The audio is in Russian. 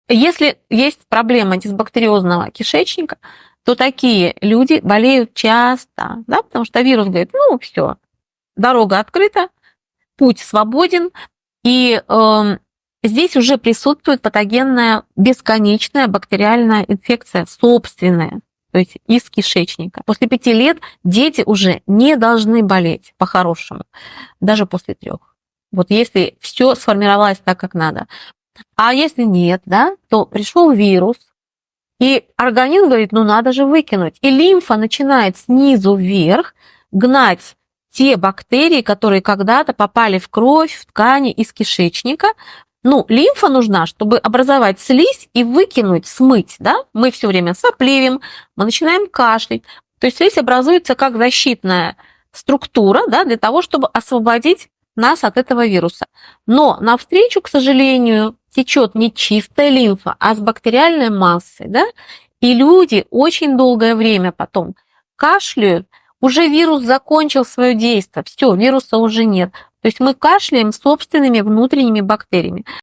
Если есть проблема дисбактериозного кишечника, то такие люди болеют часто, да, потому что вирус говорит, ну все, дорога открыта, путь свободен, и здесь уже присутствует патогенная бесконечная бактериальная инфекция собственная, то есть из кишечника. После 5 лет дети уже не должны болеть по-хорошему, даже после 3. Вот если все сформировалось так, как надо. А если нет, да, то пришел вирус, и организм говорит, ну надо же выкинуть. И лимфа начинает снизу вверх гнать те бактерии, которые когда-то попали в кровь, в ткани из кишечника. Ну, лимфа нужна, чтобы образовать слизь и выкинуть, смыть, да? Мы все время сопливим, мы начинаем кашлять. То есть слизь образуется как защитная структура, да, для того, чтобы освободить нас от этого вируса. Но навстречу, к сожалению, течет не чистая лимфа, а с бактериальной массой, да? И люди очень долгое время потом кашляют, уже вирус закончил свое действие, все, вируса уже нет. То есть мы кашляем собственными внутренними бактериями.